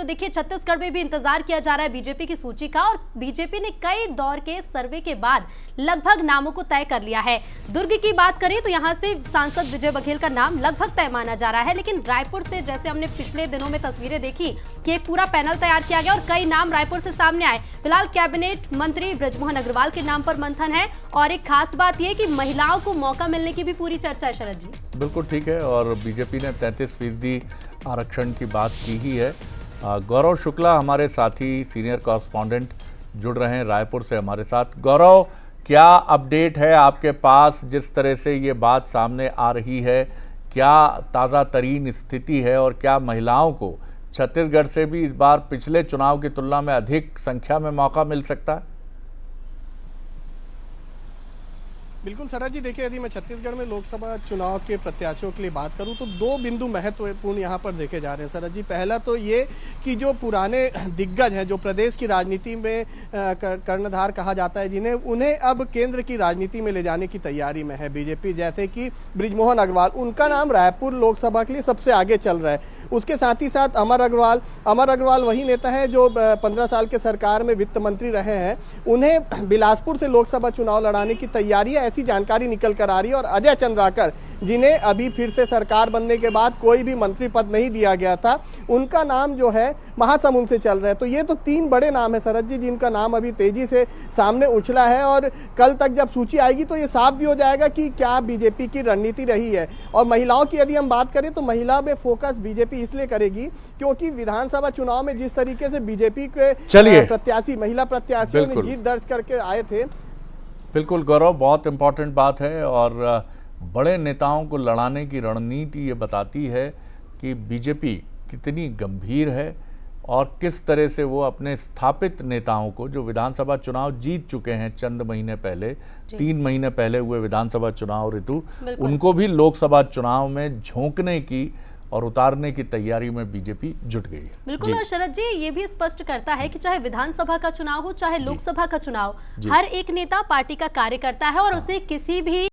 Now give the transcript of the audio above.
तो देखिए छत्तीसगढ़ में भी इंतजार किया जा रहा है बीजेपी की सूची का, और बीजेपी ने कई दौर के सर्वे के बाद लगभग नामों को तय कर लिया है। दुर्ग की बात करें तो यहां से सांसद विजय बघेल का नाम लगभग तय माना जा रहा है, लेकिन रायपुर से जैसे हमने पिछले दिनों में तस्वीरें देखी कि एक पूरा पैनल तैयार किया गया और कई नाम रायपुर से सामने आए। फिलहाल कैबिनेट मंत्री बृजमोहन अग्रवाल के नाम पर मंथन है, और एक खास बात यह कि महिलाओं को मौका मिलने की भी पूरी चर्चा है। शरद जी, बिल्कुल ठीक है, और बीजेपी ने 33% आरक्षण की बात की ही है। गौरव शुक्ला हमारे साथी सीनियर कॉरेस्पॉन्डेंट जुड़ रहे हैं रायपुर से हमारे साथ। गौरव, क्या अपडेट है आपके पास? जिस तरह से ये बात सामने आ रही है, क्या ताज़ा तरीन स्थिति है, और क्या महिलाओं को छत्तीसगढ़ से भी इस बार पिछले चुनाव की तुलना में अधिक संख्या में मौका मिल सकता है? बिल्कुल शरद जी, देखिए यदि मैं छत्तीसगढ़ में लोकसभा चुनाव के प्रत्याशियों के लिए बात करूं तो दो बिंदु महत्वपूर्ण यहां पर देखे जा रहे हैं शरद जी। पहला तो ये कि जो पुराने दिग्गज हैं, जो प्रदेश की राजनीति में कर्णधार कहा जाता है जिन्हें, उन्हें अब केंद्र की राजनीति में ले जाने की तैयारी में है बीजेपी। जैसे कि बृजमोहन अग्रवाल, उनका नाम रायपुर लोकसभा के लिए सबसे आगे चल रहा है। उसके साथ ही साथ अमर अग्रवाल वही नेता है जो 15 साल के सरकार में वित्त मंत्री रहे हैं। उन्हें बिलासपुर से लोकसभा चुनाव लड़ाने की तैयारी है, ऐसी जानकारी निकल कर आ रही है। और अजय चंद्राकर, जिन्हें अभी फिर से सरकार बनने के बाद कोई भी मंत्री पद नहीं दिया गया था, उनका नाम जो है महासमुंद से चल रहा है। तो ये तो 3 बड़े नाम है शरद जी, जिनका नाम अभी तेजी से सामने उछला है, और कल तक जब सूची आएगी तो ये साफ भी हो जाएगा कि क्या बीजेपी की रणनीति रही है। और महिलाओं की यदि हम बात करें तो महिला में फोकस बीजेपी इसलिए करेगी क्योंकि विधानसभा चुनाव में जिस तरीके से बीजेपी के प्रत्याशी, महिला प्रत्याशियों ने जीत दर्ज करके आए थे। बिल्कुल गौरव, बहुत इंपॉर्टेंट बात है, और बड़े नेताओं को लड़ाने की रणनीति ये बताती है कि बीजेपी कितनी गंभीर है और किस तरह से वो अपने स्थापित नेताओं को, जो विधानसभा चुनाव जीत चुके हैं चंद महीने पहले, 3 महीने पहले हुए विधानसभा चुनाव ऋतु, उनको भी लोकसभा चुनाव में झोंकने की और उतारने की तैयारी में बीजेपी जुट गई है। बिल्कुल, और शरद जी ये भी स्पष्ट करता है कि चाहे विधानसभा का चुनाव हो चाहे लोकसभा का चुनाव, हर एक नेता पार्टी का कार्य करता है और उसे किसी भी